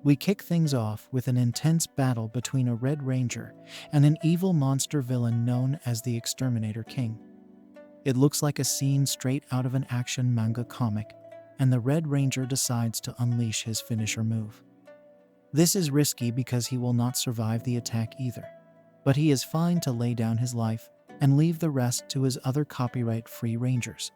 We kick things off with an intense battle between a Red Ranger and an evil monster villain known as the Exterminator King. It looks like a scene straight out of an action manga comic, and the Red Ranger decides to unleash his finisher move. This is risky because he will not survive the attack either, but he is fine to lay down his life and leave the rest to his other copyright-free Rangers.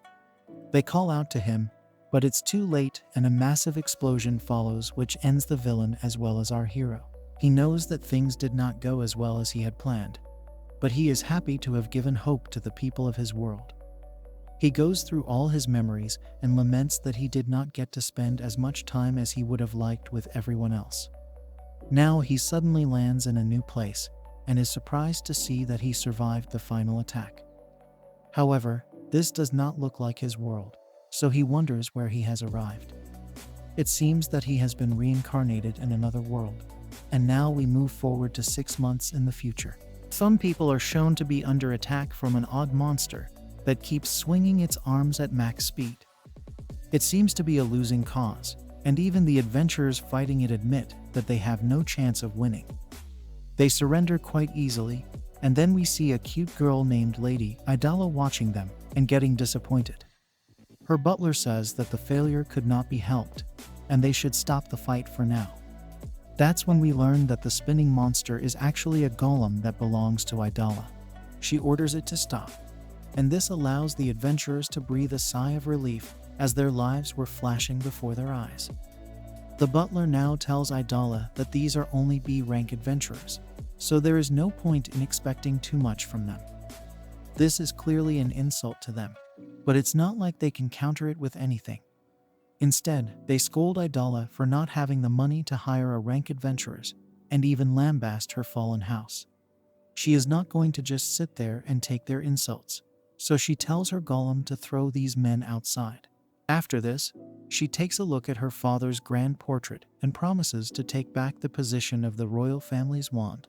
They call out to him, but it's too late and a massive explosion follows which ends the villain as well as our hero. He knows that things did not go as well as he had planned, but he is happy to have given hope to the people of his world. He goes through all his memories and laments that he did not get to spend as much time as he would have liked with everyone else. Now he suddenly lands in a new place and is surprised to see that he survived the final attack. However, this does not look like his world, so he wonders where he has arrived. It seems that he has been reincarnated in another world, and now we move forward to 6 months in the future. Some people are shown to be under attack from an odd monster that keeps swinging its arms at max speed. It seems to be a losing cause, and even the adventurers fighting it admit that they have no chance of winning. They surrender quite easily, and then we see a cute girl named Lady Idala watching them and getting disappointed. Her butler says that the failure could not be helped, and they should stop the fight for now. That's when we learn that the spinning monster is actually a golem that belongs to Idala. She orders it to stop, and this allows the adventurers to breathe a sigh of relief as their lives were flashing before their eyes. The butler now tells Idala that these are only B-rank adventurers, so there is no point in expecting too much from them. This is clearly an insult to them, but it's not like they can counter it with anything. Instead, they scold Idala for not having the money to hire a rank adventurers, and even lambast her fallen house. She is not going to just sit there and take their insults, so she tells her golem to throw these men outside. After this, she takes a look at her father's grand portrait and promises to take back the position of the royal family's wand.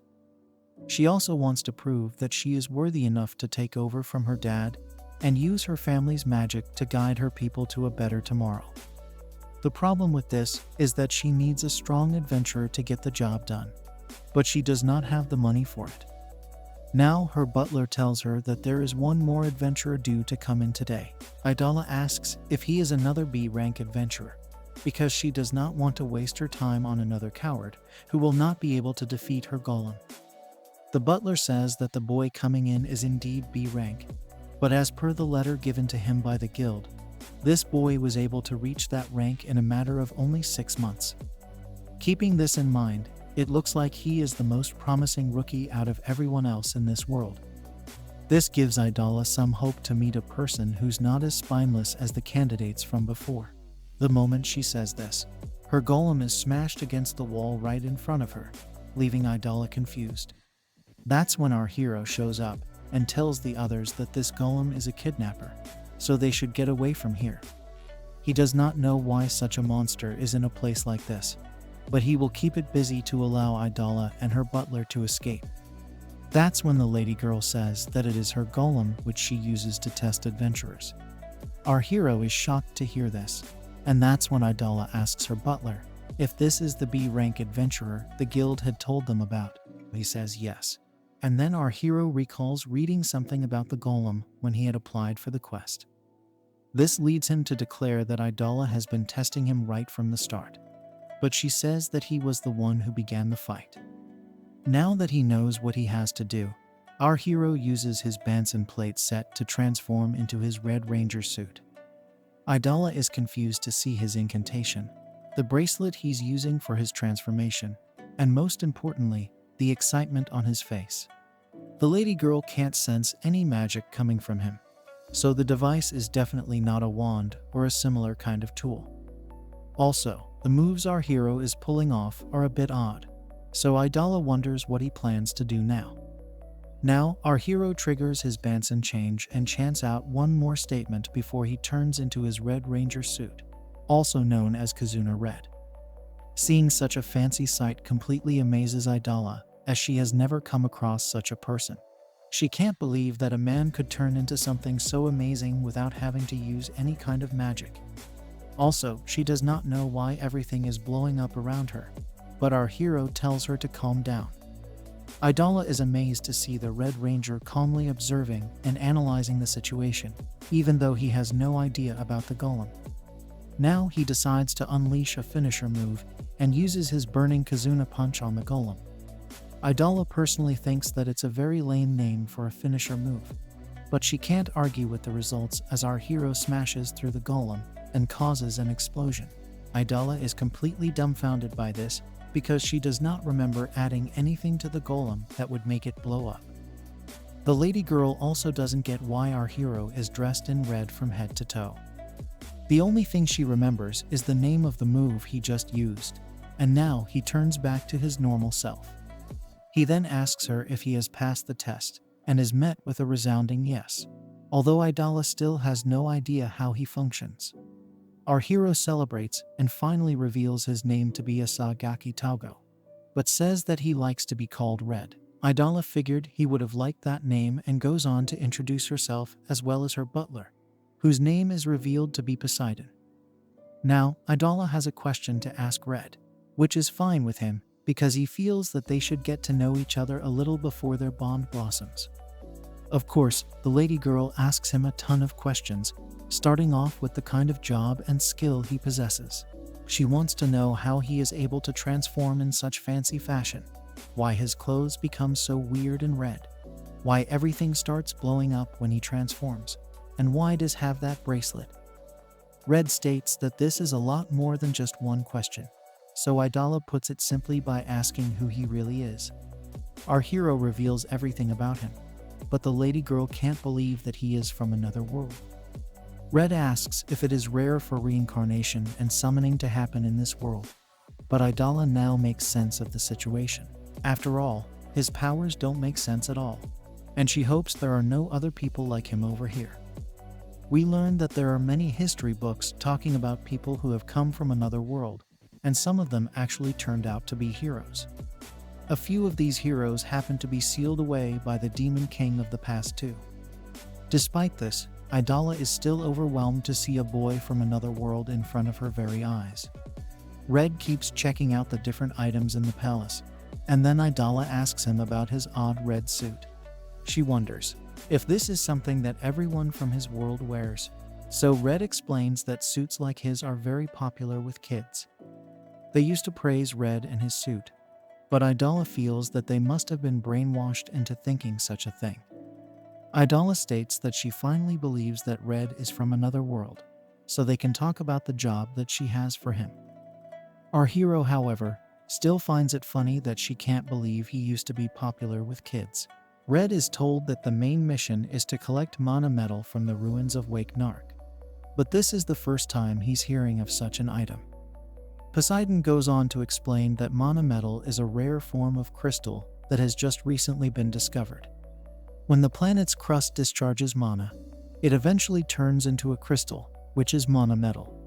She also wants to prove that she is worthy enough to take over from her dad and use her family's magic to guide her people to a better tomorrow. The problem with this is that she needs a strong adventurer to get the job done, but she does not have the money for it. Now her butler tells her that there is one more adventurer due to come in today. Idala asks if he is another B-rank adventurer, because she does not want to waste her time on another coward who will not be able to defeat her golem. The butler says that the boy coming in is indeed B-rank, but as per the letter given to him by the guild, this boy was able to reach that rank in a matter of only 6 months. Keeping this in mind, it looks like he is the most promising rookie out of everyone else in this world. This gives Idala some hope to meet a person who's not as spineless as the candidates from before. The moment she says this, her golem is smashed against the wall right in front of her, leaving Idala confused. That's when our hero shows up and tells the others that this golem is a kidnapper, so they should get away from here. He does not know why such a monster is in a place like this, but he will keep it busy to allow Idala and her butler to escape. That's when the lady girl says that it is her golem which she uses to test adventurers. Our hero is shocked to hear this, and that's when Idala asks her butler if this is the B-rank adventurer the guild had told them about. He says yes, and then our hero recalls reading something about the golem when he had applied for the quest. This leads him to declare that Idala has been testing him right from the start, but she says that he was the one who began the fight. Now that he knows what he has to do, our hero uses his Bansen plate set to transform into his Red Ranger suit. Idala is confused to see his incantation, the bracelet he's using for his transformation, and most importantly, the excitement on his face. The lady girl can't sense any magic coming from him, so the device is definitely not a wand or a similar kind of tool. Also, the moves our hero is pulling off are a bit odd, so Idala wonders what he plans to do now. Now, our hero triggers his Bansen change and chants out one more statement before he turns into his Red Ranger suit, also known as Kizuna Red. Seeing such a fancy sight completely amazes Idala, as she has never come across such a person. She can't believe that a man could turn into something so amazing without having to use any kind of magic. Also, she does not know why everything is blowing up around her, but our hero tells her to calm down. Idala is amazed to see the Red Ranger calmly observing and analyzing the situation, even though he has no idea about the golem. Now he decides to unleash a finisher move and uses his burning Kizuna punch on the golem. Idala personally thinks that it's a very lame name for a finisher move, but she can't argue with the results as our hero smashes through the golem and causes an explosion. Idala is completely dumbfounded by this because she does not remember adding anything to the golem that would make it blow up. The lady girl also doesn't get why our hero is dressed in red from head to toe. The only thing she remembers is the name of the move he just used, and now he turns back to his normal self. He then asks her if he has passed the test, and is met with a resounding yes, although Idala still has no idea how he functions. Our hero celebrates and finally reveals his name to be Asagaki Taugo, but says that he likes to be called Red. Idala figured he would have liked that name and goes on to introduce herself as well as her butler, whose name is revealed to be Poseidon. Now, Idala has a question to ask Red, which is fine with him because he feels that they should get to know each other a little before their bond blossoms. Of course, the lady girl asks him a ton of questions, starting off with the kind of job and skill he possesses. She wants to know how he is able to transform in such fancy fashion, why his clothes become so weird and red, why everything starts blowing up when he transforms, and why does have that bracelet. Red states that this is a lot more than just one question, so Idala puts it simply by asking who he really is. Our hero reveals everything about him, but the lady girl can't believe that he is from another world. Red asks if it is rare for reincarnation and summoning to happen in this world, but Idala now makes sense of the situation. After all, his powers don't make sense at all, and she hopes there are no other people like him over here. We learn that there are many history books talking about people who have come from another world, and some of them actually turned out to be heroes. A few of these heroes happen to be sealed away by the Demon King of the past too. Despite this, Idala is still overwhelmed to see a boy from another world in front of her very eyes. Red keeps checking out the different items in the palace, and then Idala asks him about his odd red suit. She wonders if this is something that everyone from his world wears. So Red explains that suits like his are very popular with kids. They used to praise Red and his suit, but Idala feels that they must have been brainwashed into thinking such a thing. Idala states that she finally believes that Red is from another world, so they can talk about the job that she has for him. Our hero, however, still finds it funny that she can't believe he used to be popular with kids. Red is told that the main mission is to collect mana metal from the ruins of Wake Nark, but this is the first time he's hearing of such an item. Poseidon goes on to explain that mana metal is a rare form of crystal that has just recently been discovered. When the planet's crust discharges mana, it eventually turns into a crystal, which is mana metal.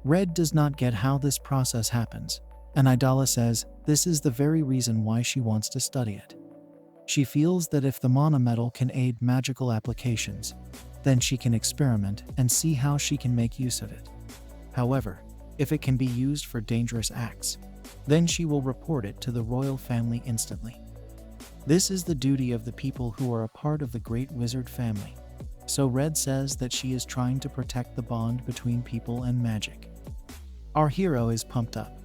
Red does not get how this process happens, and Idala says this is the very reason why she wants to study it. She feels that if the mana metal can aid magical applications, then she can experiment and see how she can make use of it. However, if it can be used for dangerous acts, then she will report it to the royal family instantly. This is the duty of the people who are a part of the great wizard family. So Red says that she is trying to protect the bond between people and magic. Our hero is pumped up,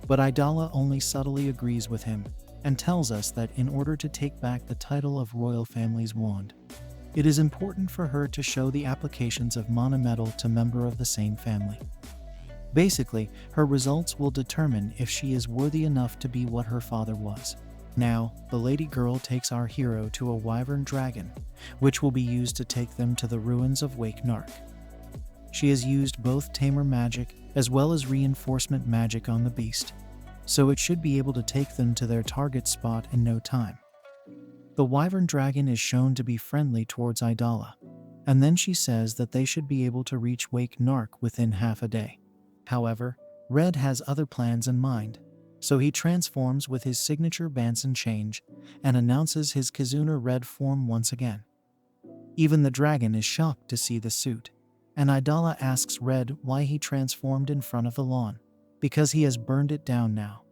but Idala only subtly agrees with him and tells us that in order to take back the title of royal family's wand, it is important for her to show the applications of mana metal to member of the same family. Basically, her results will determine if she is worthy enough to be what her father was. Now, the lady girl takes our hero to a wyvern dragon, which will be used to take them to the ruins of Wake Nark. She has used both tamer magic as well as reinforcement magic on the beast, so it should be able to take them to their target spot in no time. The wyvern dragon is shown to be friendly towards Idala, and then she says that they should be able to reach Wake Nark within half a day. However, Red has other plans in mind, so he transforms with his signature Bansen change and announces his Kizuna Red form once again. Even the dragon is shocked to see the suit, and Idala asks Red why he transformed in front of the lawn, because he has burned it down now.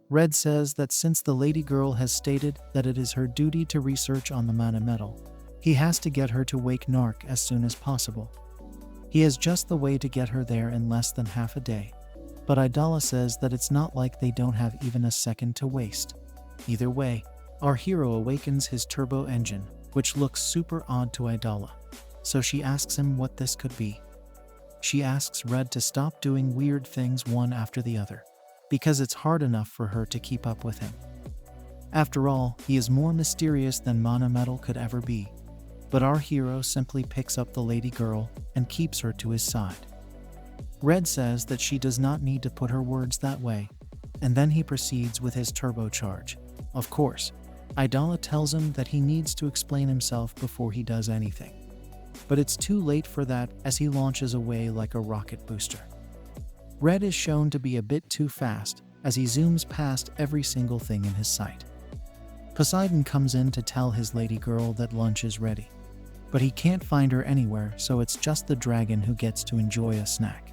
Red says that since the lady girl has stated that it is her duty to research on the mana metal, he has to get her to wake Narc as soon as possible. He has just the way to get her there in less than half a day. But Idala says that it's not like they don't have even a second to waste. Either way, our hero awakens his turbo engine, which looks super odd to Idala. So she asks him what this could be. She asks Red to stop doing weird things one after the other, because it's hard enough for her to keep up with him. After all, he is more mysterious than mana metal could ever be. But our hero simply picks up the lady girl and keeps her to his side. Red says that she does not need to put her words that way, and then he proceeds with his turbocharge. Of course, Idala tells him that he needs to explain himself before he does anything. But it's too late for that as he launches away like a rocket booster. Red is shown to be a bit too fast as he zooms past every single thing in his sight. Poseidon comes in to tell his lady girl that lunch is ready. But he can't find her anywhere, so it's just the dragon who gets to enjoy a snack.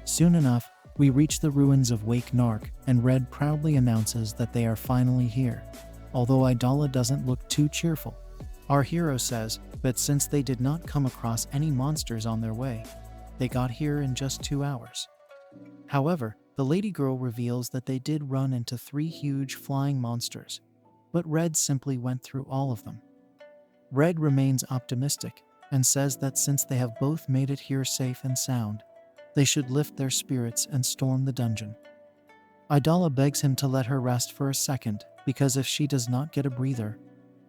Soon enough, we reach the ruins of Wake Narc, and Red proudly announces that they are finally here, although Idala doesn't look too cheerful. Our hero says that since they did not come across any monsters on their way, they got here in just 2 hours. However, the lady girl reveals that they did run into 3 huge flying monsters, but Red simply went through all of them. Red remains optimistic and says that since they have both made it here safe and sound, they should lift their spirits and storm the dungeon. Idala begs him to let her rest for a second, because if she does not get a breather,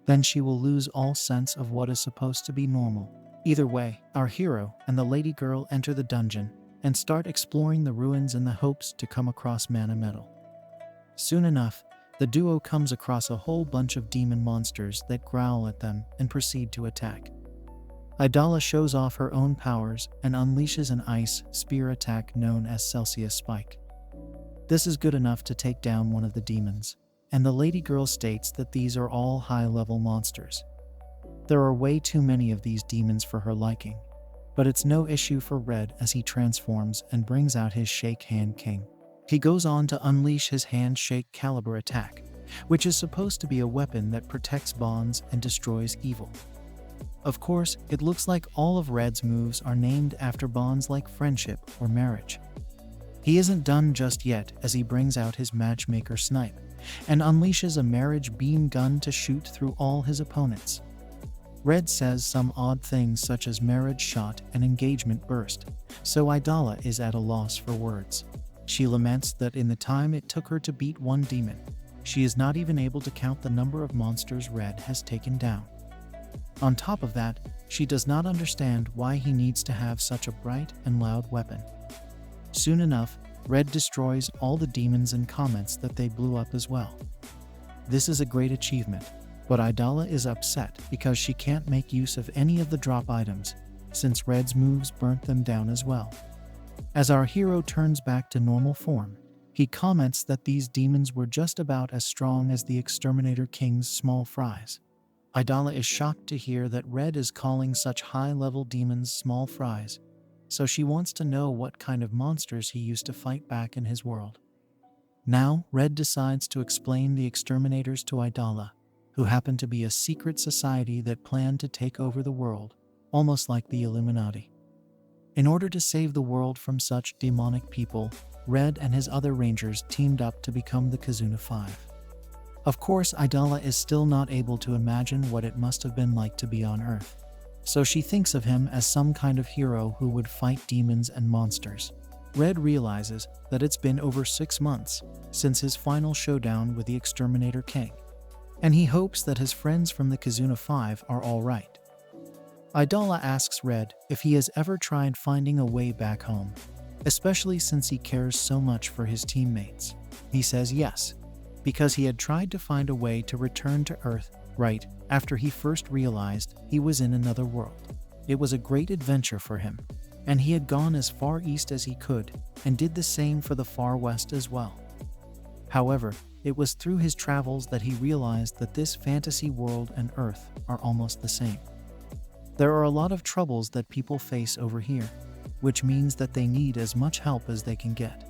then she will lose all sense of what is supposed to be normal. Either way, our hero and the lady girl enter the dungeon and start exploring the ruins in the hopes to come across mana metal. Soon enough, the duo comes across a whole bunch of demon monsters that growl at them and proceed to attack. Idala shows off her own powers and unleashes an ice spear attack known as Celsius Spike. This is good enough to take down one of the demons, and the lady girl states that these are all high-level monsters. There are way too many of these demons for her liking, but it's no issue for Red as he transforms and brings out his Shake Hand King. He goes on to unleash his Handshake Caliber attack, which is supposed to be a weapon that protects bonds and destroys evil. Of course, it looks like all of Red's moves are named after bonds like friendship or marriage. He isn't done just yet as he brings out his Matchmaker Snipe and unleashes a marriage beam gun to shoot through all his opponents. Red says some odd things such as marriage shot and engagement burst, so Idala is at a loss for words. She laments that in the time it took her to beat one demon, she is not even able to count the number of monsters Red has taken down. On top of that, she does not understand why he needs to have such a bright and loud weapon. Soon enough, Red destroys all the demons and comments that they blew up as well. This is a great achievement, but Idala is upset because she can't make use of any of the drop items, since Red's moves burnt them down as well. As our hero turns back to normal form, he comments that these demons were just about as strong as the Exterminator King's small fries. Idala is shocked to hear that Red is calling such high-level demons small fries, so she wants to know what kind of monsters he used to fight back in his world. Now, Red decides to explain the exterminators to Idala, who happen to be a secret society that planned to take over the world, almost like the Illuminati. In order to save the world from such demonic people, Red and his other rangers teamed up to become the Kizuna Five. Of course, Idala is still not able to imagine what it must have been like to be on Earth, so she thinks of him as some kind of hero who would fight demons and monsters. Red realizes that it's been over 6 months since his final showdown with the Exterminator King, and he hopes that his friends from the Kizuna Five are all right. Idala asks Red if he has ever tried finding a way back home, especially since he cares so much for his teammates. He says yes, because he had tried to find a way to return to Earth right after he first realized he was in another world. It was a great adventure for him, and he had gone as far east as he could and did the same for the far west as well. However, it was through his travels that he realized that this fantasy world and Earth are almost the same. There are a lot of troubles that people face over here, which means that they need as much help as they can get.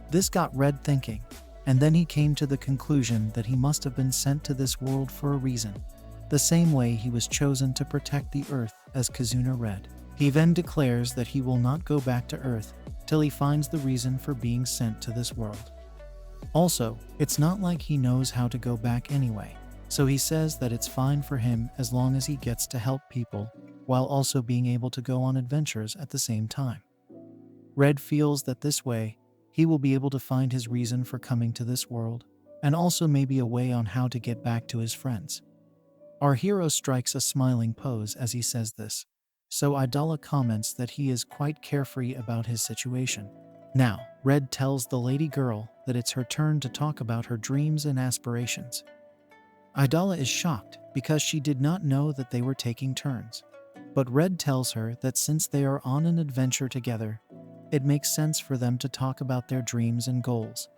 This got Red thinking, and then he came to the conclusion that he must have been sent to this world for a reason, the same way he was chosen to protect the Earth as Kizuna Red. He then declares that he will not go back to Earth till he finds the reason for being sent to this world. Also, it's not like he knows how to go back anyway, so he says that it's fine for him as long as he gets to help people, while also being able to go on adventures at the same time. Red feels that this way, he will be able to find his reason for coming to this world, and also maybe a way on how to get back to his friends. Our hero strikes a smiling pose as he says this, so Idala comments that he is quite carefree about his situation. Now, Red tells the lady girl that it's her turn to talk about her dreams and aspirations. Idala is shocked because she did not know that they were taking turns, but Red tells her that since they are on an adventure together, it makes sense for them to talk about their dreams and goals.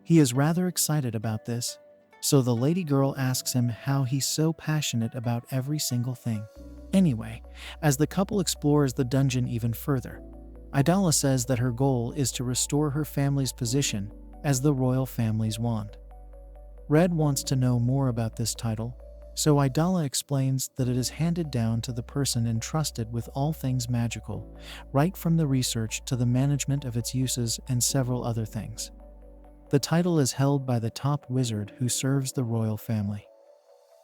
He is rather excited about this, so the lady girl asks him how he's so passionate about every single thing. Anyway, as the couple explores the dungeon even further, Idala says that her goal is to restore her family's position as the royal family's wand. Red wants to know more about this title, so Idala explains that it is handed down to the person entrusted with all things magical, right from the research to the management of its uses and several other things. The title is held by the top wizard who serves the royal family.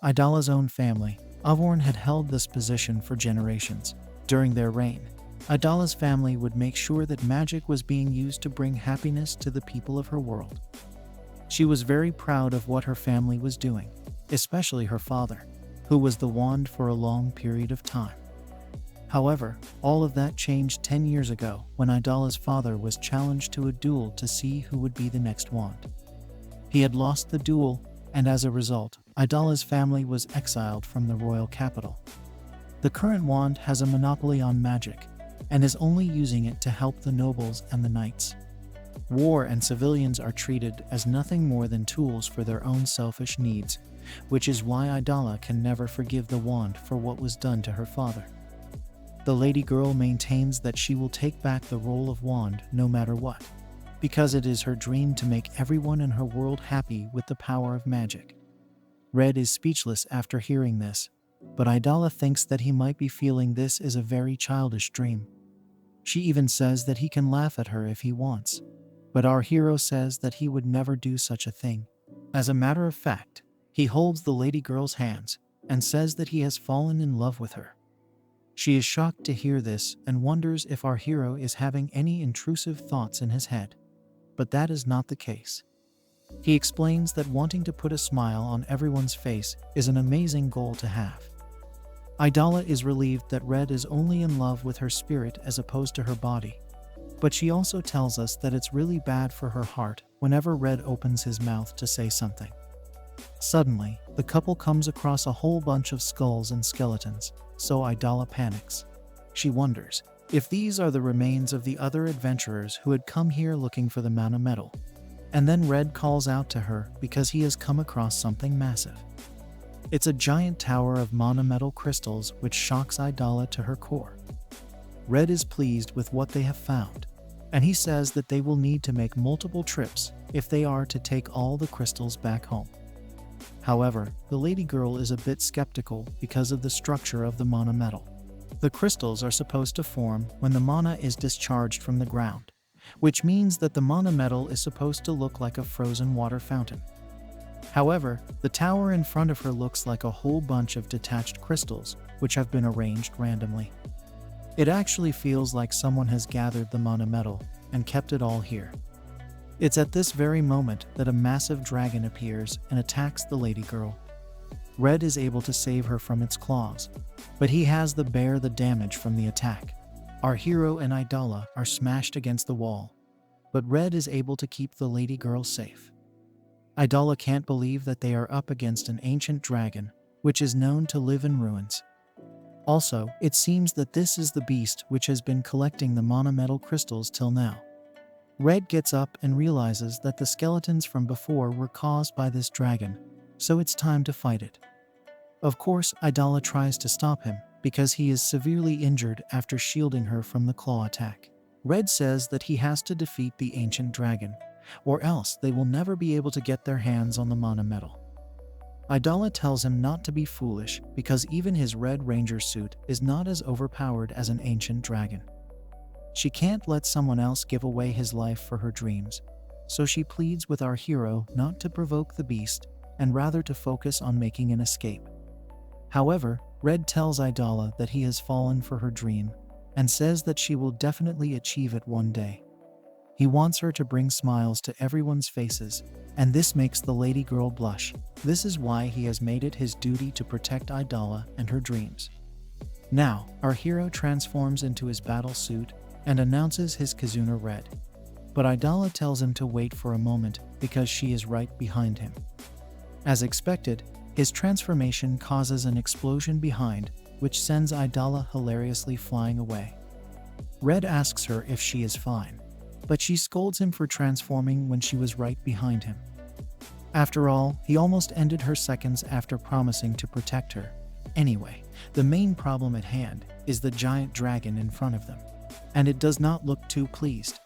Idala's own family, Avorn, had held this position for generations. During their reign, Idala's family would make sure that magic was being used to bring happiness to the people of her world. She was very proud of what her family was doing, especially her father, who was the wand for a long period of time. However, all of that changed 10 years ago when Idala's father was challenged to a duel to see who would be the next wand. He had lost the duel, and as a result, Idala's family was exiled from the royal capital. The current wand has a monopoly on magic, and is only using it to help the nobles and the knights. War and civilians are treated as nothing more than tools for their own selfish needs, which is why Idala can never forgive the wand for what was done to her father. The lady girl maintains that she will take back the role of wand no matter what, because it is her dream to make everyone in her world happy with the power of magic. Red is speechless after hearing this, but Idala thinks that he might be feeling this is a very childish dream. She even says that he can laugh at her if he wants, but our hero says that he would never do such a thing. As a matter of fact, he holds the lady girl's hands and says that he has fallen in love with her. She is shocked to hear this and wonders if our hero is having any intrusive thoughts in his head, but that is not the case. He explains that wanting to put a smile on everyone's face is an amazing goal to have. Idala is relieved that Red is only in love with her spirit as opposed to her body, but she also tells us that it's really bad for her heart whenever Red opens his mouth to say something. Suddenly, the couple comes across a whole bunch of skulls and skeletons, so Idala panics. She wonders if these are the remains of the other adventurers who had come here looking for the mana metal. And then Red calls out to her because he has come across something massive. It's a giant tower of mana metal crystals which shocks Idala to her core. Red is pleased with what they have found, and he says that they will need to make multiple trips if they are to take all the crystals back home. However, the lady girl is a bit skeptical because of the structure of the mana metal. The crystals are supposed to form when the mana is discharged from the ground, which means that the mana metal is supposed to look like a frozen water fountain. However, the tower in front of her looks like a whole bunch of detached crystals, which have been arranged randomly. It actually feels like someone has gathered the mana metal and kept it all here. It's at this very moment that a massive dragon appears and attacks the lady girl. Red is able to save her from its claws, but he has to bear the damage from the attack. Our hero and Idala are smashed against the wall, but Red is able to keep the lady girl safe. Idala can't believe that they are up against an ancient dragon, which is known to live in ruins. Also, it seems that this is the beast which has been collecting the mana metal crystals till now. Red gets up and realizes that the skeletons from before were caused by this dragon, so it's time to fight it. Of course, Idala tries to stop him because he is severely injured after shielding her from the claw attack. Red says that he has to defeat the ancient dragon, or else they will never be able to get their hands on the mana metal. Idala tells him not to be foolish because even his Red Ranger suit is not as overpowered as an ancient dragon. She can't let someone else give away his life for her dreams, so she pleads with our hero not to provoke the beast and rather to focus on making an escape. However, Red tells Idala that he has fallen for her dream and says that she will definitely achieve it one day. He wants her to bring smiles to everyone's faces, and this makes the lady girl blush. This is why he has made it his duty to protect Idala and her dreams. Now, our hero transforms into his battle suit and announces his Kizuna Red. But Idala tells him to wait for a moment because she is right behind him. As expected, his transformation causes an explosion behind, which sends Idala hilariously flying away. Red asks her if she is fine, but she scolds him for transforming when she was right behind him. After all, he almost ended her seconds after promising to protect her. Anyway, the main problem at hand is the giant dragon in front of them, and it does not look too pleased.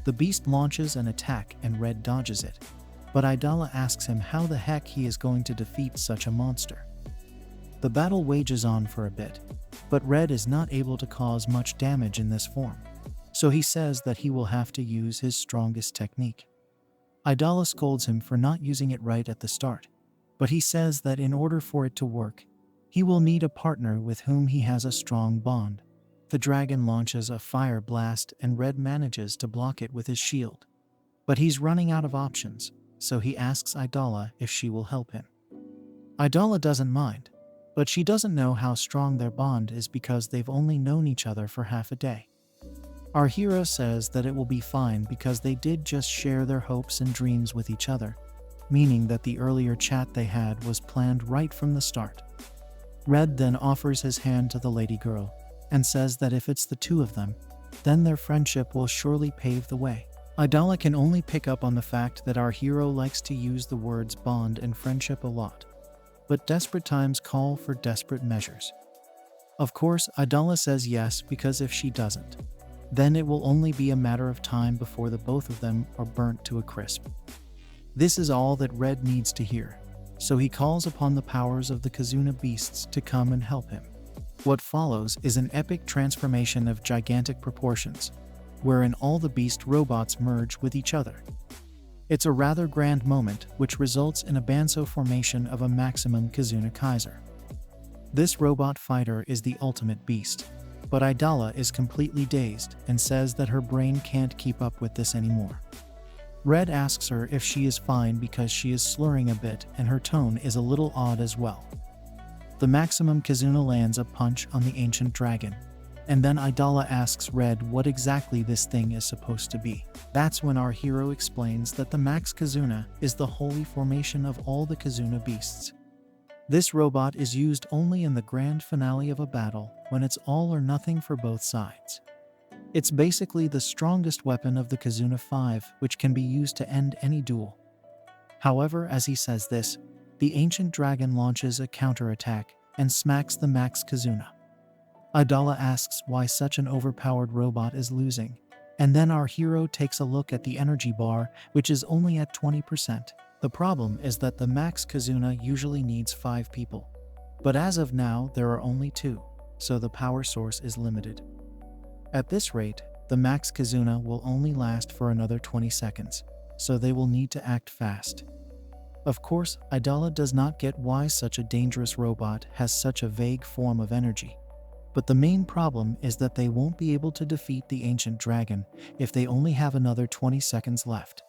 The beast launches an attack and Red dodges it, but Idala asks him how the heck he is going to defeat such a monster. The battle wages on for a bit, but Red is not able to cause much damage in this form, so he says that he will have to use his strongest technique. Idala scolds him for not using it right at the start, but he says that in order for it to work, he will need a partner with whom he has a strong bond. The dragon launches a fire blast and Red manages to block it with his shield. But he's running out of options, so he asks Idala if she will help him. Idala doesn't mind, but she doesn't know how strong their bond is because they've only known each other for half a day. Our hero says that it will be fine because they did just share their hopes and dreams with each other, meaning that the earlier chat they had was planned right from the start. Red then offers his hand to the lady girl and says that if it's the two of them, then their friendship will surely pave the way. Idala can only pick up on the fact that our hero likes to use the words bond and friendship a lot, but desperate times call for desperate measures. Of course, Idala says yes because if she doesn't, then it will only be a matter of time before the both of them are burnt to a crisp. This is all that Red needs to hear, so he calls upon the powers of the Kizuna beasts to come and help him. What follows is an epic transformation of gigantic proportions, wherein all the beast robots merge with each other. It's a rather grand moment which results in a Banso formation of a maximum Kizuna Kaiser. This robot fighter is the ultimate beast, but Idala is completely dazed and says that her brain can't keep up with this anymore. Red asks her if she is fine because she is slurring a bit and her tone is a little odd as well. The maximum Kizuna lands a punch on the ancient dragon, and then Idala asks Red what exactly this thing is supposed to be. That's when our hero explains that the Max Kizuna is the holy formation of all the Kizuna beasts. This robot is used only in the grand finale of a battle when it's all or nothing for both sides. It's basically the strongest weapon of the Kizuna 5, which can be used to end any duel. However, as he says this, the ancient dragon launches a counterattack and smacks the Max Kizuna. Idala asks why such an overpowered robot is losing, and then our hero takes a look at the energy bar, which is only at 20%. The problem is that the Max Kizuna usually needs 5 people, but as of now there are only 2, so the power source is limited. At this rate, the Max Kizuna will only last for another 20 seconds, so they will need to act fast. Of course, Idala does not get why such a dangerous robot has such a vague form of energy, but the main problem is that they won't be able to defeat the ancient dragon if they only have another 20 seconds left.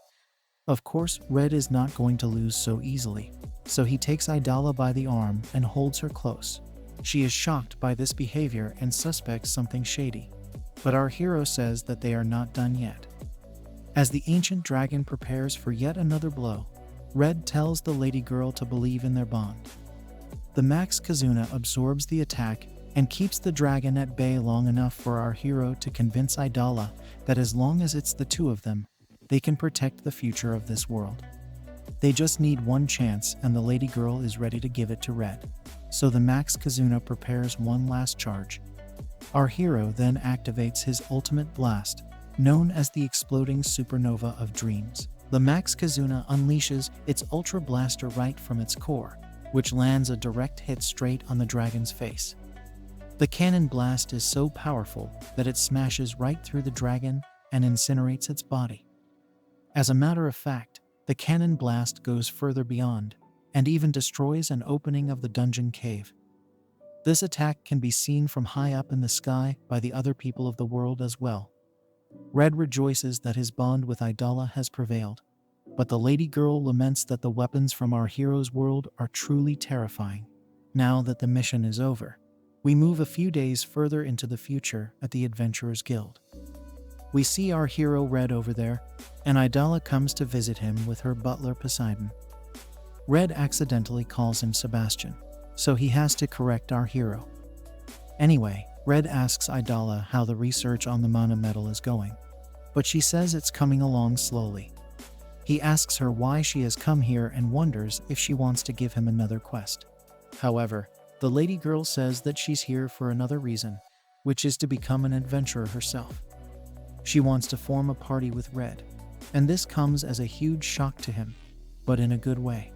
Of course, Red is not going to lose so easily, so he takes Idala by the arm and holds her close. She is shocked by this behavior and suspects something shady, but our hero says that they are not done yet. As the ancient dragon prepares for yet another blow, Red tells the lady girl to believe in their bond. The Max Kizuna absorbs the attack and keeps the dragon at bay long enough for our hero to convince Idala that as long as it's the two of them, they can protect the future of this world. They just need one chance and the lady girl is ready to give it to Red, so the Max Kizuna prepares one last charge. Our hero then activates his ultimate blast, known as the exploding supernova of dreams. The Max Kazuna unleashes its Ultra Blaster right from its core, which lands a direct hit straight on the dragon's face. The cannon blast is so powerful that it smashes right through the dragon and incinerates its body. As a matter of fact, the cannon blast goes further beyond and even destroys an opening of the dungeon cave. This attack can be seen from high up in the sky by the other people of the world as well. Red rejoices that his bond with Idala has prevailed, but the lady girl laments that the weapons from our hero's world are truly terrifying. Now that the mission is over, we move a few days further into the future at the Adventurers Guild. We see our hero Red over there, and Idala comes to visit him with her butler Poseidon. Red accidentally calls him Sebastian, so he has to correct our hero. Anyway, Red asks Idala how the research on the mana metal is going, but she says it's coming along slowly. He asks her why she has come here and wonders if she wants to give him another quest. However, the lady girl says that she's here for another reason, which is to become an adventurer herself. She wants to form a party with Red, and this comes as a huge shock to him, but in a good way.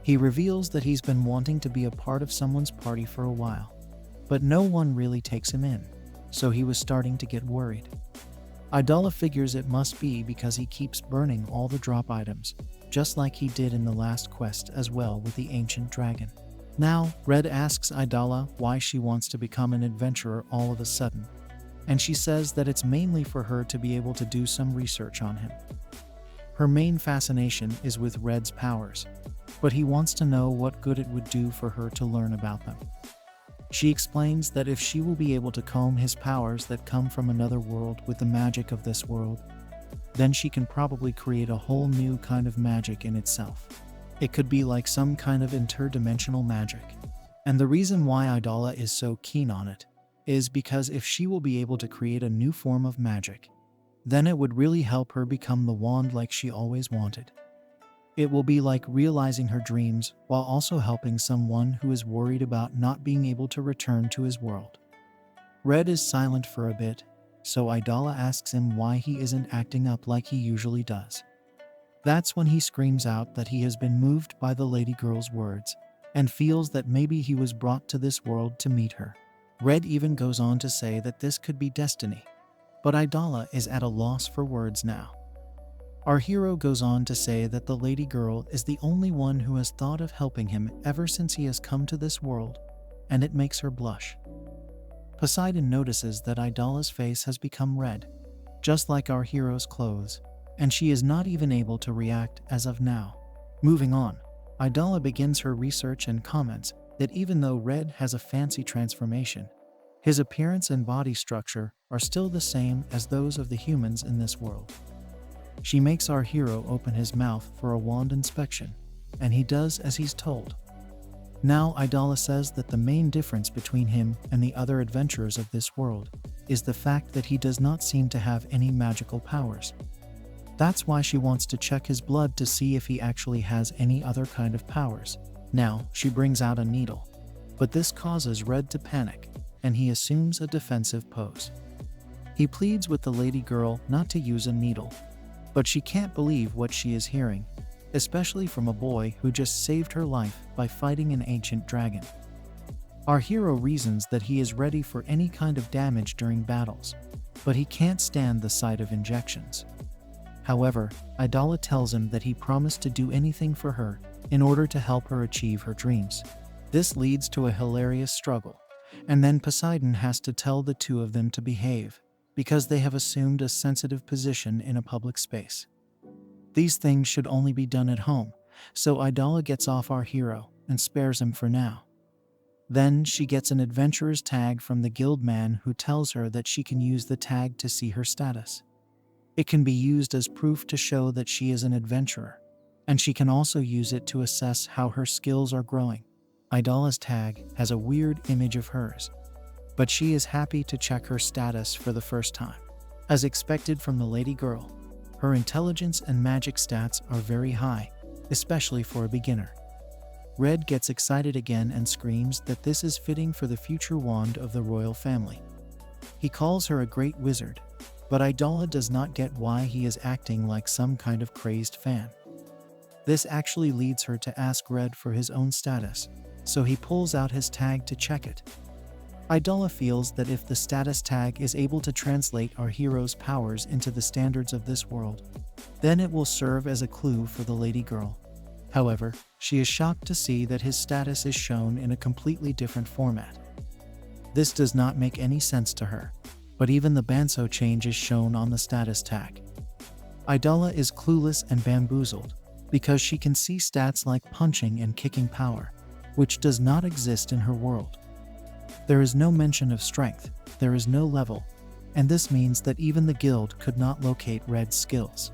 He reveals that he's been wanting to be a part of someone's party for a while, but no one really takes him in, so he was starting to get worried. Idala figures it must be because he keeps burning all the drop items, just like he did in the last quest as well with the ancient dragon. Now, Red asks Idala why she wants to become an adventurer all of a sudden, and she says that it's mainly for her to be able to do some research on him. Her main fascination is with Red's powers, but he wants to know what good it would do for her to learn about them. She explains that if she will be able to comb his powers that come from another world with the magic of this world, then she can probably create a whole new kind of magic in itself. It could be like some kind of interdimensional magic. And the reason why Idala is so keen on it is because if she will be able to create a new form of magic, then it would really help her become the wand like she always wanted. It will be like realizing her dreams while also helping someone who is worried about not being able to return to his world. Red is silent for a bit, so Idala asks him why he isn't acting up like he usually does. That's when he screams out that he has been moved by the lady girl's words and feels that maybe he was brought to this world to meet her. Red even goes on to say that this could be destiny, but Idala is at a loss for words now. Our hero goes on to say that the lady girl is the only one who has thought of helping him ever since he has come to this world, and it makes her blush. Poseidon notices that Idala's face has become red, just like our hero's clothes, and she is not even able to react as of now. Moving on, Idala begins her research and comments that even though Red has a fancy transformation, his appearance and body structure are still the same as those of the humans in this world. She makes our hero open his mouth for a wand inspection, and he does as he's told. Now Idala says that the main difference between him and the other adventurers of this world is the fact that he does not seem to have any magical powers. That's why she wants to check his blood to see if he actually has any other kind of powers. Now she brings out a needle, but this causes Red to panic, and he assumes a defensive pose. He pleads with the lady girl not to use a needle, but she can't believe what she is hearing, especially from a boy who just saved her life by fighting an ancient dragon. Our hero reasons that he is ready for any kind of damage during battles, but he can't stand the sight of injections. However, Idala tells him that he promised to do anything for her in order to help her achieve her dreams. This leads to a hilarious struggle, and then Poseidon has to tell the two of them to behave, because they have assumed a sensitive position in a public space. These things should only be done at home, so Idala gets off our hero and spares him for now. Then she gets an adventurer's tag from the guild man who tells her that she can use the tag to see her status. It can be used as proof to show that she is an adventurer, and she can also use it to assess how her skills are growing. Idala's tag has a weird image of hers, but she is happy to check her status for the first time. As expected from the lady girl, her intelligence and magic stats are very high, especially for a beginner. Red gets excited again and screams that this is fitting for the future wand of the royal family. He calls her a great wizard, But Idala does not get why he is acting like some kind of crazed fan. This actually leads her to ask Red for his own status, so he pulls out his tag to check it. Idala feels that if the status tag is able to translate our hero's powers into the standards of this world, then it will serve as a clue for the lady girl. However, she is shocked to see that his status is shown in a completely different format. This does not make any sense to her, but even the Banso change is shown on the status tag. Idala is clueless and bamboozled, because she can see stats like punching and kicking power, which does not exist in her world. There is no mention of strength, there is no level, and this means that even the guild could not locate Red's skills.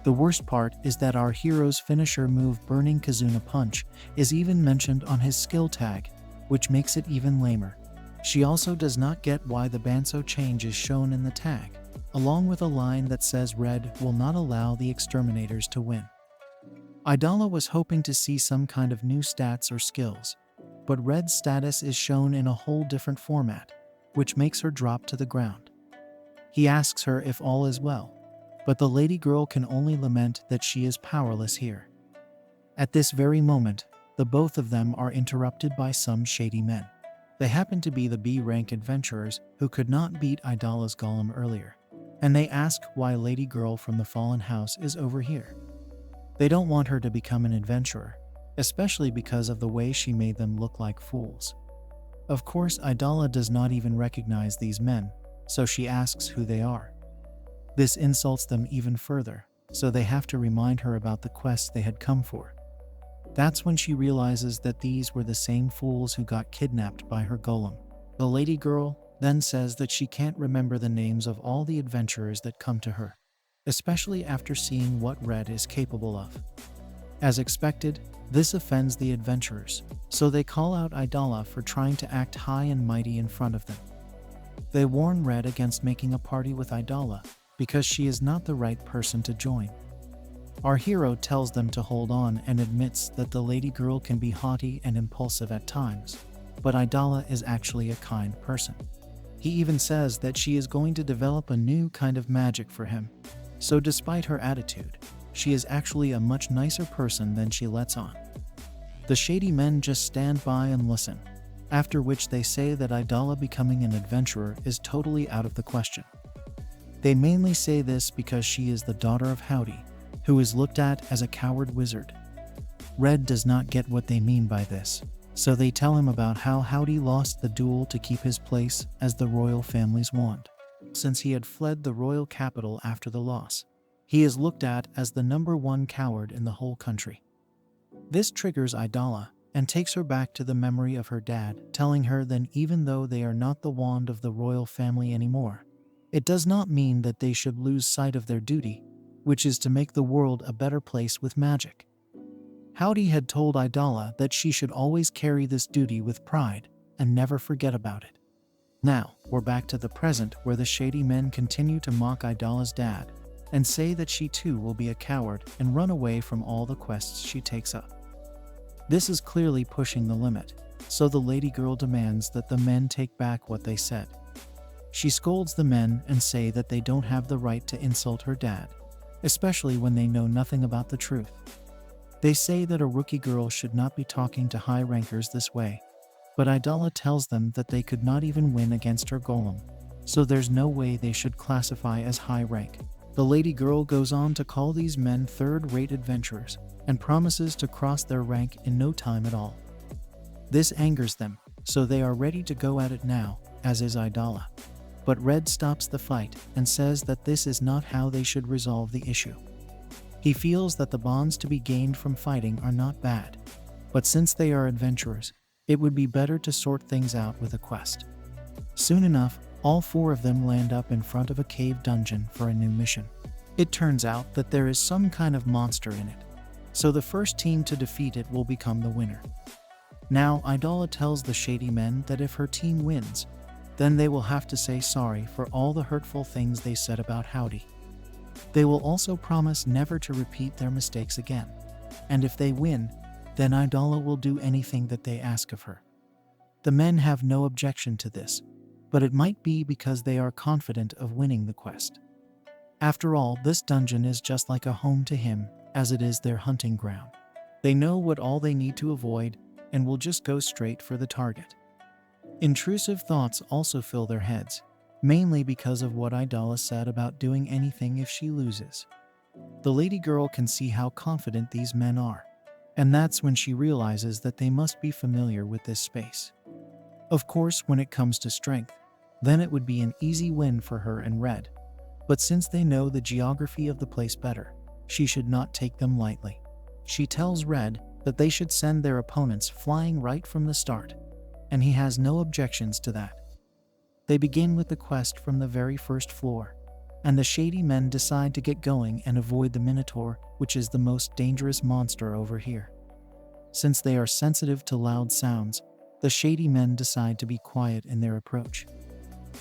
The worst part is that our hero's finisher move, Burning Kazuna Punch, is even mentioned on his skill tag, which makes it even lamer. She also does not get why the Banso change is shown in the tag, along with a line that says Red will not allow the exterminators to win. Idala was hoping to see some kind of new stats or skills, but Red's status is shown in a whole different format, which makes her drop to the ground. He asks her if all is well, but the lady girl can only lament that she is powerless here. At this very moment, the both of them are interrupted by some shady men. They happen to be the B-rank adventurers who could not beat Idala's golem earlier, and they ask why Lady Girl from the Fallen House is over here. They don't want her to become an adventurer, especially because of the way she made them look like fools. Of course, Idala does not even recognize these men, so she asks who they are. This insults them even further, so they have to remind her about the quest they had come for. That's when she realizes that these were the same fools who got kidnapped by her golem. The lady girl then says that she can't remember the names of all the adventurers that come to her, especially after seeing what Red is capable of. As expected, this offends the adventurers, so they call out Idala for trying to act high and mighty in front of them. They warn Red against making a party with Idala, because she is not the right person to join. Our hero tells them to hold on and admits that the lady girl can be haughty and impulsive at times, but Idala is actually a kind person. He even says that she is going to develop a new kind of magic for him, so despite her attitude, she is actually a much nicer person than she lets on. The shady men just stand by and listen, after which they say that Idala becoming an adventurer is totally out of the question. They mainly say this because she is the daughter of Howdy, who is looked at as a coward wizard. Red does not get what they mean by this, so they tell him about how Howdy lost the duel to keep his place as the royal family's wand. Since he had fled the royal capital after the loss, he is looked at as the #1 coward in the whole country. This triggers Idala and takes her back to the memory of her dad, telling her that even though they are not the wand of the royal family anymore, it does not mean that they should lose sight of their duty, which is to make the world a better place with magic. Howdy had told Idala that she should always carry this duty with pride and never forget about it. Now, we're back to the present where the shady men continue to mock Idala's dad and say that she too will be a coward and run away from all the quests she takes up. This is clearly pushing the limit, so the lady girl demands that the men take back what they said. She scolds the men and say that they don't have the right to insult her dad, especially when they know nothing about the truth. They say that a rookie girl should not be talking to high rankers this way, but Idala tells them that they could not even win against her golem, so there's no way they should classify as high rank. The lady girl goes on to call these men third-rate adventurers and promises to cross their rank in no time at all. This angers them, so they are ready to go at it now, as is Idala. But Red stops the fight and says that this is not how they should resolve the issue. He feels that the bonds to be gained from fighting are not bad, but since they are adventurers, it would be better to sort things out with a quest. Soon enough, all four of them land up in front of a cave dungeon for a new mission. It turns out that there is some kind of monster in it, so the first team to defeat it will become the winner. Now, Idala tells the shady men that if her team wins, then they will have to say sorry for all the hurtful things they said about Howdy. They will also promise never to repeat their mistakes again, and if they win, then Idala will do anything that they ask of her. The men have no objection to this, but it might be because they are confident of winning the quest. After all, this dungeon is just like a home to him, as it is their hunting ground. They know what all they need to avoid and will just go straight for the target. Intrusive thoughts also fill their heads, mainly because of what Idala said about doing anything if she loses. The lady girl can see how confident these men are, and that's when she realizes that they must be familiar with this space. Of course, when it comes to strength, then it would be an easy win for her and Red. But since they know the geography of the place better, she should not take them lightly. She tells Red that they should send their opponents flying right from the start, and he has no objections to that. They begin with the quest from the very first floor, and the shady men decide to get going and avoid the Minotaur, which is the most dangerous monster over here. Since they are sensitive to loud sounds, the shady men decide to be quiet in their approach.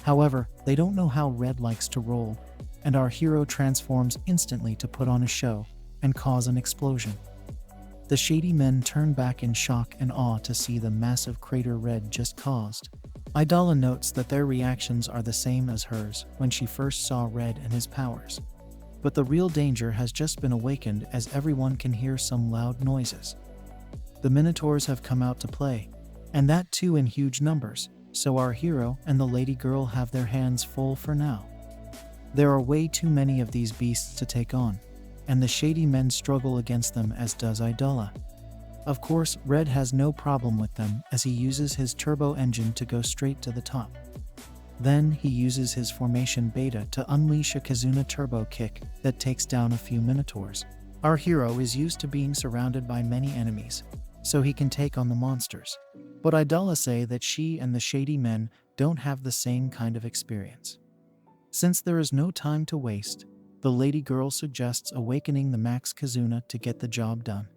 However, they don't know how Red likes to roll, and our hero transforms instantly to put on a show and cause an explosion. The shady men turn back in shock and awe to see the massive crater Red just caused. Idala notes that their reactions are the same as hers when she first saw Red and his powers. But the real danger has just been awakened, as everyone can hear some loud noises. The Minotaurs have come out to play, and that too in huge numbers, so our hero and the lady girl have their hands full for now. There are way too many of these beasts to take on, and the shady men struggle against them, as does Idala. Of course, Red has no problem with them, as he uses his turbo engine to go straight to the top. Then he uses his formation beta to unleash a Kizuna turbo kick that takes down a few Minotaurs. Our hero is used to being surrounded by many enemies, so he can take on the monsters. But Idala say that she and the shady men don't have the same kind of experience. Since there is no time to waste, the lady girl suggests awakening the Max Kizuna to get the job done.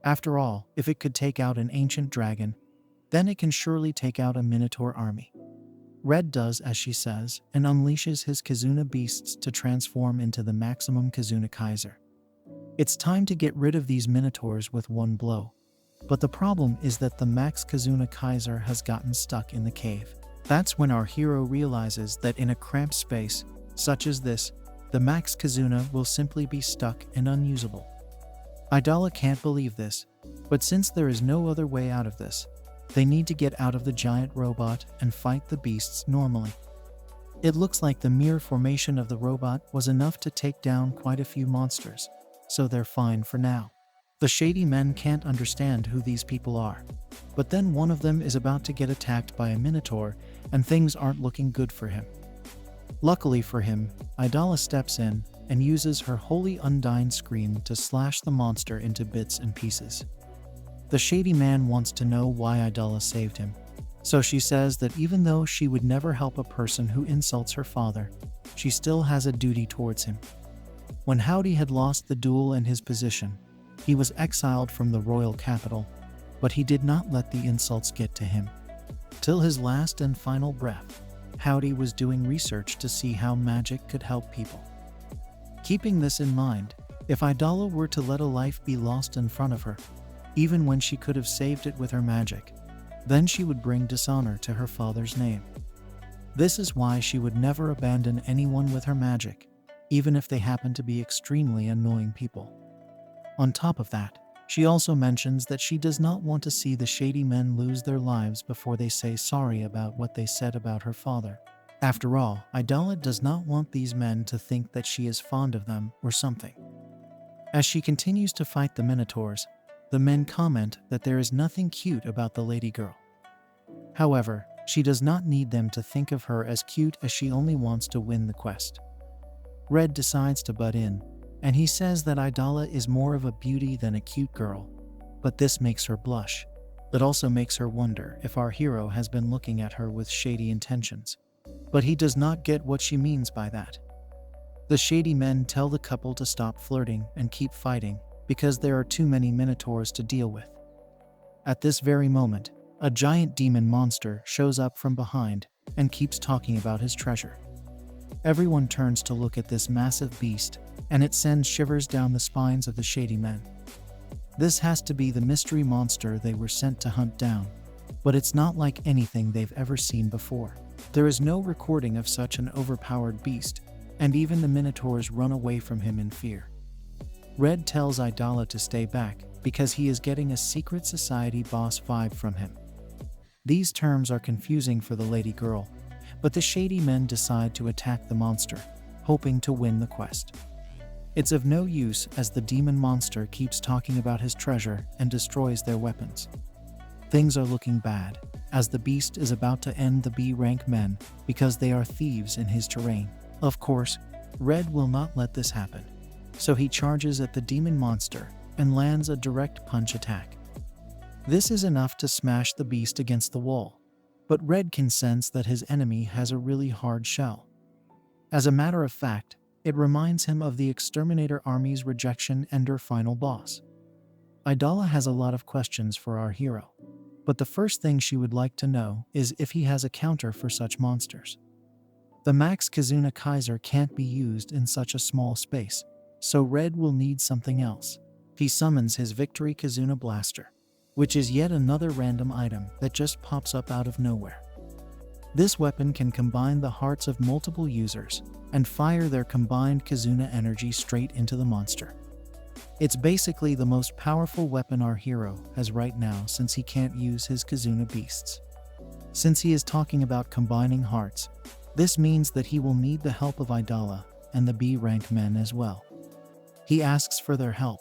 After all, if it could take out an ancient dragon, then it can surely take out a Minotaur army. Red does as she says and unleashes his Kizuna beasts to transform into the maximum Kizuna Kaiser. It's time to get rid of these Minotaurs with one blow. But the problem is that the Max Kizuna Kaiser has gotten stuck in the cave. That's when our hero realizes that in a cramped space, such as this, the Max Kizuna will simply be stuck and unusable. Idala can't believe this, but since there is no other way out of this, they need to get out of the giant robot and fight the beasts normally. It looks like the mere formation of the robot was enough to take down quite a few monsters, so they're fine for now. The shady men can't understand who these people are, but then one of them is about to get attacked by a Minotaur, and things aren't looking good for him. Luckily for him, Idala steps in and uses her holy undying scream to slash the monster into bits and pieces. The shady man wants to know why Idala saved him, so she says that even though she would never help a person who insults her father, she still has a duty towards him. When Howdy had lost the duel and his position, he was exiled from the royal capital, but he did not let the insults get to him. Till his last and final breath, Howdy was doing research to see how magic could help people. Keeping this in mind, if Idala were to let a life be lost in front of her, even when she could have saved it with her magic, then she would bring dishonor to her father's name. This is why she would never abandon anyone with her magic, even if they happen to be extremely annoying people. On top of that, she also mentions that she does not want to see the shady men lose their lives before they say sorry about what they said about her father. After all, Idala does not want these men to think that she is fond of them or something. As she continues to fight the Minotaurs, the men comment that there is nothing cute about the lady girl. However, she does not need them to think of her as cute, as she only wants to win the quest. Red decides to butt in, and he says that Idala is more of a beauty than a cute girl, but this makes her blush. It also makes her wonder if our hero has been looking at her with shady intentions. But he does not get what she means by that. The shady men tell the couple to stop flirting and keep fighting, because there are too many Minotaurs to deal with. At this very moment, a giant demon monster shows up from behind and keeps talking about his treasure. Everyone turns to look at this massive beast, and it sends shivers down the spines of the shady men. This has to be the mystery monster they were sent to hunt down, but it's not like anything they've ever seen before. There is no recording of such an overpowered beast, and even the Minotaurs run away from him in fear. Red tells Idala to stay back because he is getting a secret society boss vibe from him. These terms are confusing for the lady girl, but the shady men decide to attack the monster, hoping to win the quest. It's of no use as the demon monster keeps talking about his treasure and destroys their weapons. Things are looking bad, as the beast is about to end the B-rank men because they are thieves in his terrain. Of course, Red will not let this happen, so he charges at the demon monster and lands a direct punch attack. This is enough to smash the beast against the wall, but Red can sense that his enemy has a really hard shell. As a matter of fact, it reminds him of the Exterminator Army's rejection and her final boss. Idala has a lot of questions for our hero, but the first thing she would like to know is if he has a counter for such monsters. The Max Kizuna Kaiser can't be used in such a small space, so Red will need something else. He summons his Victory Kizuna Blaster, which is yet another random item that just pops up out of nowhere. This weapon can combine the hearts of multiple users and fire their combined Kizuna energy straight into the monster. It's basically the most powerful weapon our hero has right now since he can't use his Kizuna beasts. Since he is talking about combining hearts, this means that he will need the help of Idala and the B-rank men as well. He asks for their help,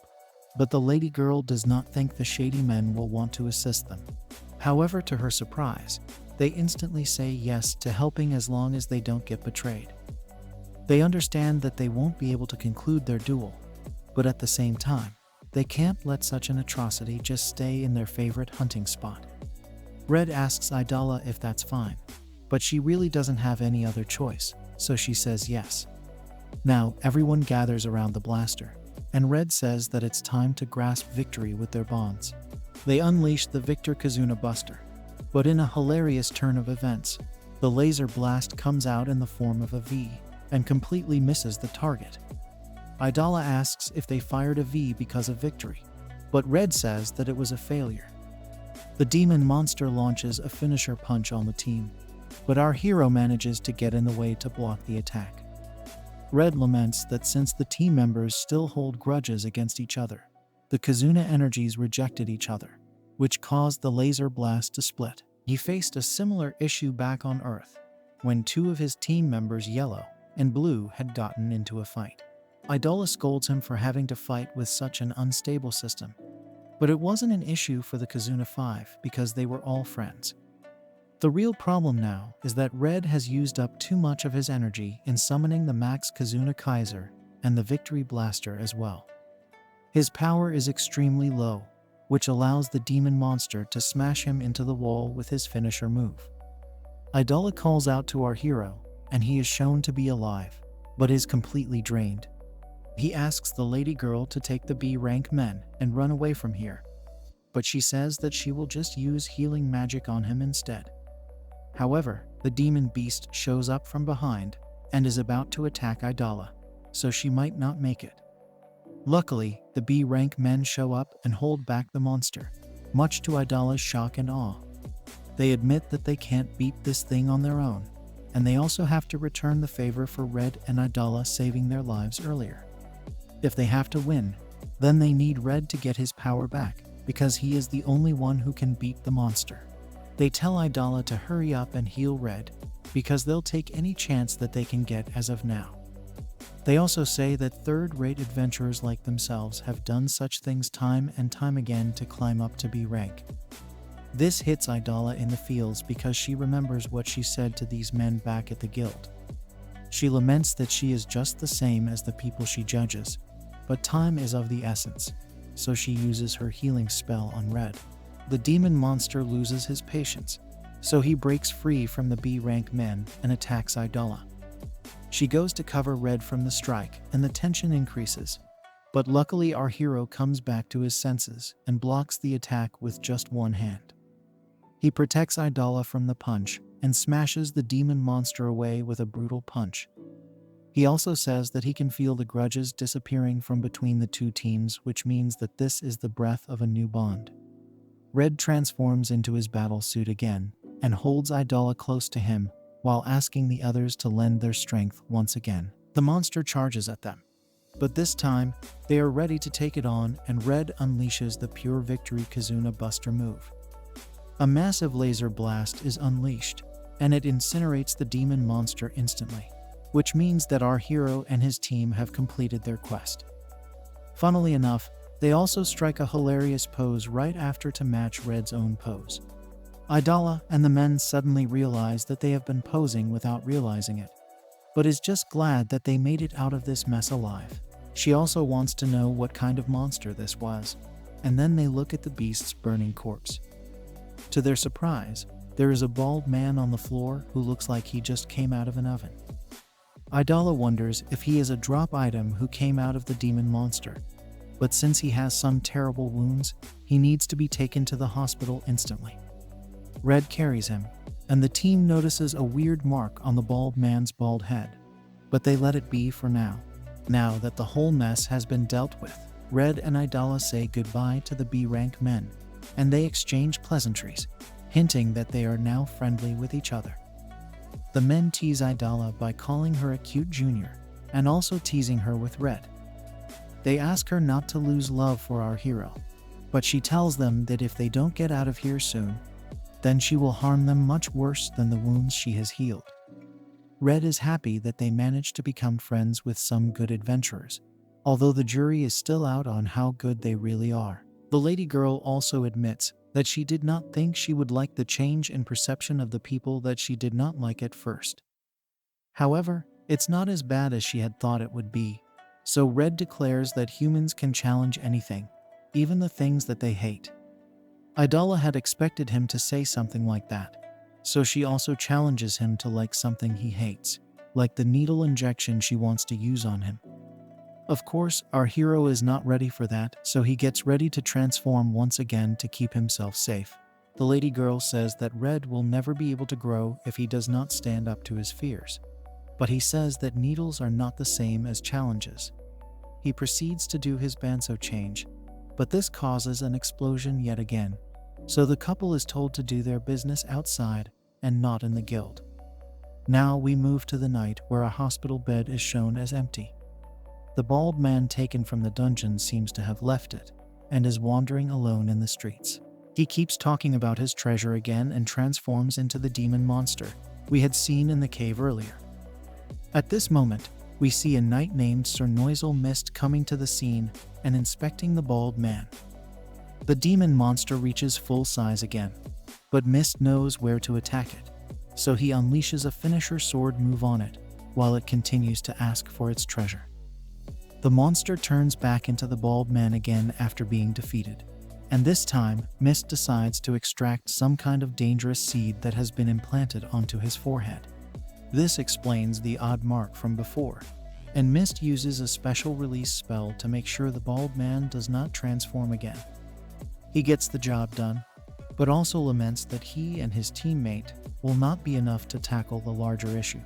but the lady girl does not think the shady men will want to assist them. However, to her surprise, they instantly say yes to helping as long as they don't get betrayed. They understand that they won't be able to conclude their duel, but at the same time, they can't let such an atrocity just stay in their favorite hunting spot. Red asks Idala if that's fine, but she really doesn't have any other choice, so she says yes. Now, everyone gathers around the blaster, and Red says that it's time to grasp victory with their bonds. They unleash the Victor Kizuna Buster, but in a hilarious turn of events, the laser blast comes out in the form of a V and completely misses the target. Idala asks if they fired a V because of victory, but Red says that it was a failure. The demon monster launches a finisher punch on the team, but our hero manages to get in the way to block the attack. Red laments that since the team members still hold grudges against each other, the Kizuna energies rejected each other, which caused the laser blast to split. He faced a similar issue back on Earth, when two of his team members, Yellow and Blue, had gotten into a fight. Idala scolds him for having to fight with such an unstable system, but it wasn't an issue for the Kizuna 5 because they were all friends. The real problem now is that Red has used up too much of his energy in summoning the Max Kizuna Kaiser and the Victory Blaster as well. His power is extremely low, which allows the demon monster to smash him into the wall with his finisher move. Idala calls out to our hero, and he is shown to be alive, but is completely drained. He asks the lady girl to take the B-rank men and run away from here, but she says that she will just use healing magic on him instead. However, the demon beast shows up from behind and is about to attack Idala, so she might not make it. Luckily, the B-rank men show up and hold back the monster, much to Idala's shock and awe. They admit that they can't beat this thing on their own, and they also have to return the favor for Red and Idala saving their lives earlier. If they have to win, then they need Red to get his power back, because he is the only one who can beat the monster. They tell Idala to hurry up and heal Red, because they'll take any chance that they can get as of now. They also say that third-rate adventurers like themselves have done such things time and time again to climb up to B rank. This hits Idala in the feels because she remembers what she said to these men back at the guild. She laments that she is just the same as the people she judges, but time is of the essence, so she uses her healing spell on Red. The demon monster loses his patience, so he breaks free from the B-rank men and attacks Idala. She goes to cover Red from the strike, and the tension increases, but luckily our hero comes back to his senses and blocks the attack with just one hand. He protects Idala from the punch and smashes the demon monster away with a brutal punch. He also says that he can feel the grudges disappearing from between the two teams, which means that this is the breath of a new bond. Red transforms into his battle suit again and holds Idala close to him, while asking the others to lend their strength once again. The monster charges at them, but this time, they are ready to take it on, and Red unleashes the pure victory Kizuna Buster move. A massive laser blast is unleashed, and it incinerates the demon monster instantly, which means that our hero and his team have completed their quest. Funnily enough, they also strike a hilarious pose right after to match Red's own pose. Idala and the men suddenly realize that they have been posing without realizing it, but is just glad that they made it out of this mess alive. She also wants to know what kind of monster this was, and then they look at the beast's burning corpse. To their surprise, there is a bald man on the floor who looks like he just came out of an oven. Idala wonders if he is a drop item who came out of the demon monster, but since he has some terrible wounds, he needs to be taken to the hospital instantly. Red carries him, and the team notices a weird mark on the bald man's bald head, but they let it be for now. Now that the whole mess has been dealt with, Red and Idala say goodbye to the B-rank men, and they exchange pleasantries, hinting that they are now friendly with each other. The men tease Idala by calling her a cute junior, and also teasing her with Red. They ask her not to lose love for our hero, but she tells them that if they don't get out of here soon, then she will harm them much worse than the wounds she has healed. Red is happy that they managed to become friends with some good adventurers, although the jury is still out on how good they really are. The lady girl also admits that she did not think she would like the change in perception of the people that she did not like at first. However, it's not as bad as she had thought it would be, so Red declares that humans can challenge anything, even the things that they hate. Idala had expected him to say something like that, so she also challenges him to like something he hates, like the needle injection she wants to use on him. Of course, our hero is not ready for that, so he gets ready to transform once again to keep himself safe. The lady girl says that Red will never be able to grow if he does not stand up to his fears, but he says that needles are not the same as challenges. He proceeds to do his Banso change, but this causes an explosion yet again, so the couple is told to do their business outside and not in the guild. Now we move to the night where a hospital bed is shown as empty. The bald man taken from the dungeon seems to have left it, and is wandering alone in the streets. He keeps talking about his treasure again and transforms into the demon monster we had seen in the cave earlier. At this moment, we see a knight named Sir Noisel Mist coming to the scene and inspecting the bald man. The demon monster reaches full size again, but Mist knows where to attack it, so he unleashes a finisher sword move on it, while it continues to ask for its treasure. The monster turns back into the bald man again after being defeated, and this time Mist decides to extract some kind of dangerous seed that has been implanted onto his forehead. This explains the odd mark from before, and Mist uses a special release spell to make sure the bald man does not transform again. He gets the job done, but also laments that he and his teammate will not be enough to tackle the larger issue.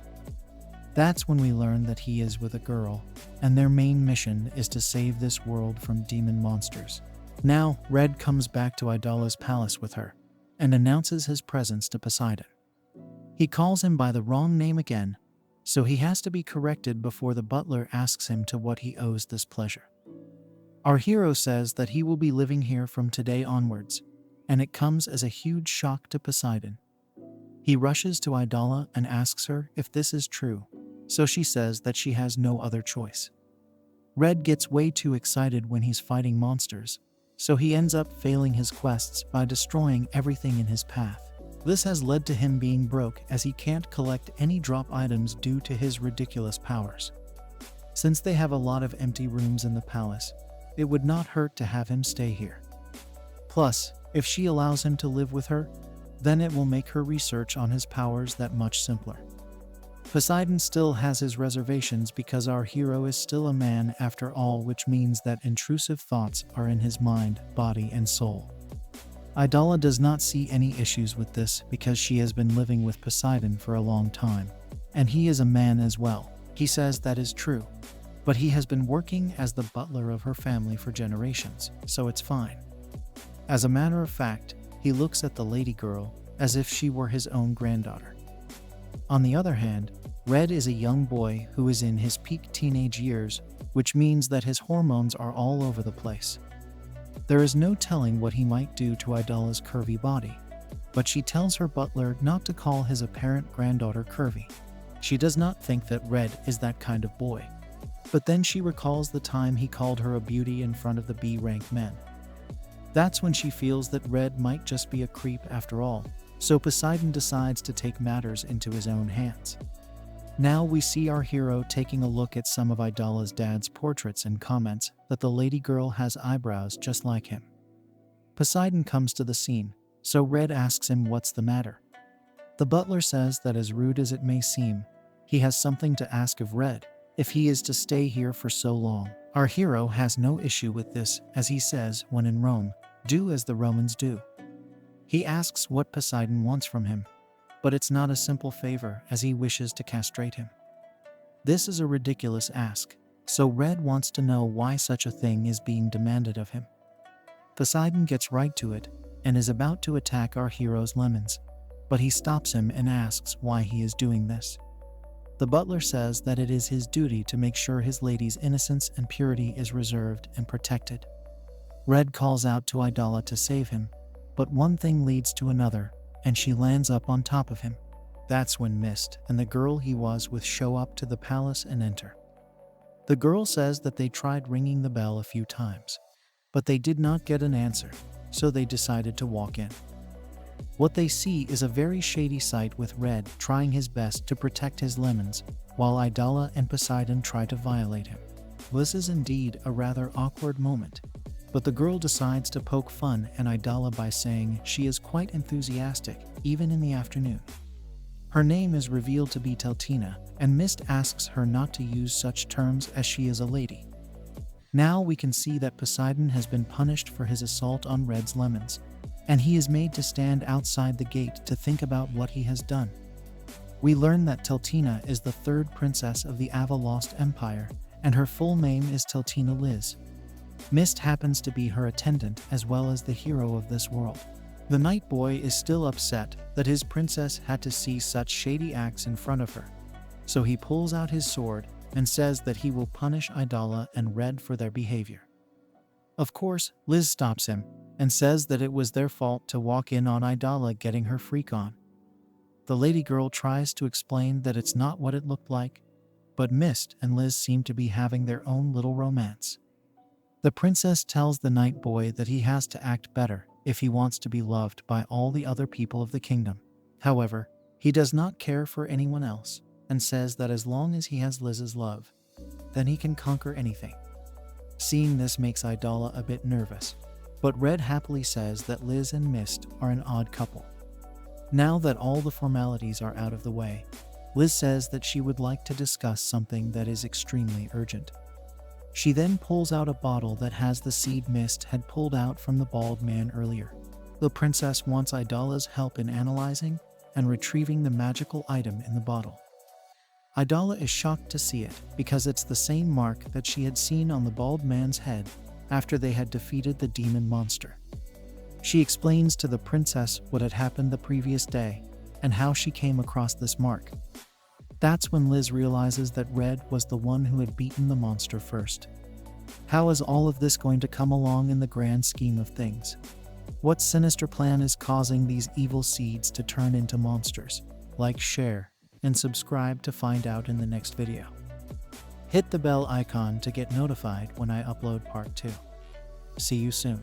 That's when we learn that he is with a girl, and their main mission is to save this world from demon monsters. Now, Red comes back to Idala's palace with her, and announces his presence to Poseidon. He calls him by the wrong name again, so he has to be corrected before the butler asks him to what he owes this pleasure. Our hero says that he will be living here from today onwards, and it comes as a huge shock to Poseidon. He rushes to Idala and asks her if this is true, so she says that she has no other choice. Red gets way too excited when he's fighting monsters, so he ends up failing his quests by destroying everything in his path. This has led to him being broke as he can't collect any drop items due to his ridiculous powers. Since they have a lot of empty rooms in the palace, it would not hurt to have him stay here. Plus, if she allows him to live with her, then it will make her research on his powers that much simpler. Poseidon still has his reservations because our hero is still a man after all, which means that intrusive thoughts are in his mind, body, and soul. Idala does not see any issues with this because she has been living with Poseidon for a long time, and he is a man as well. He says that is true, but he has been working as the butler of her family for generations, so it's fine. As a matter of fact, he looks at the lady girl as if she were his own granddaughter. On the other hand, Red is a young boy who is in his peak teenage years, which means that his hormones are all over the place. There is no telling what he might do to Idala's curvy body, but she tells her butler not to call his apparent granddaughter curvy. She does not think that Red is that kind of boy. But then she recalls the time he called her a beauty in front of the B-rank men. That's when she feels that Red might just be a creep after all, so Poseidon decides to take matters into his own hands. Now we see our hero taking a look at some of Idala's dad's portraits and comments that the lady girl has eyebrows just like him. Poseidon comes to the scene, so Red asks him what's the matter. The butler says that as rude as it may seem, he has something to ask of Red if he is to stay here for so long. Our hero has no issue with this, as he says, when in Rome, do as the Romans do. He asks what Poseidon wants from him, but it's not a simple favor, as he wishes to castrate him. This is a ridiculous ask, so Red wants to know why such a thing is being demanded of him. Poseidon gets right to it and is about to attack our hero's lemons, but he stops him and asks why he is doing this. The butler says that it is his duty to make sure his lady's innocence and purity is reserved and protected. Red calls out to Idala to save him, but one thing leads to another, and she lands up on top of him. That's when Mist and the girl he was with show up to the palace and enter. The girl says that they tried ringing the bell a few times, but they did not get an answer, so they decided to walk in. What they see is a very shady sight, with Red trying his best to protect his lemons, while Idala and Poseidon try to violate him. This is indeed a rather awkward moment, but the girl decides to poke fun at Idala by saying she is quite enthusiastic, even in the afternoon. Her name is revealed to be Teltina, and Mist asks her not to use such terms as she is a lady. Now we can see that Poseidon has been punished for his assault on Red's lemons, and he is made to stand outside the gate to think about what he has done. We learn that Teltina is the third princess of the Ava Lost Empire, and her full name is Teltina Liz. Mist happens to be her attendant as well as the hero of this world. The night boy is still upset that his princess had to see such shady acts in front of her, so he pulls out his sword and says that he will punish Idala and Red for their behavior. Of course, Liz stops him and says that it was their fault to walk in on Idala getting her freak on. The lady girl tries to explain that it's not what it looked like, but Mist and Liz seem to be having their own little romance. The princess tells the night boy that he has to act better if he wants to be loved by all the other people of the kingdom. However, he does not care for anyone else and says that as long as he has Liz's love, then he can conquer anything. Seeing this makes Idala a bit nervous, but Red happily says that Liz and Mist are an odd couple. Now that all the formalities are out of the way, Liz says that she would like to discuss something that is extremely urgent. She then pulls out a bottle that has the seed Mist had pulled out from the bald man earlier. The princess wants Idala's help in analyzing and retrieving the magical item in the bottle. Idala is shocked to see it because it's the same mark that she had seen on the bald man's head after they had defeated the demon monster. She explains to the princess what had happened the previous day and how she came across this mark. That's when Liz realizes that Red was the one who had beaten the monster first. How is all of this going to come along in the grand scheme of things? What sinister plan is causing these evil seeds to turn into monsters? Like, share, and subscribe to find out in the next video. Hit the bell icon to get notified when I upload part 2. See you soon.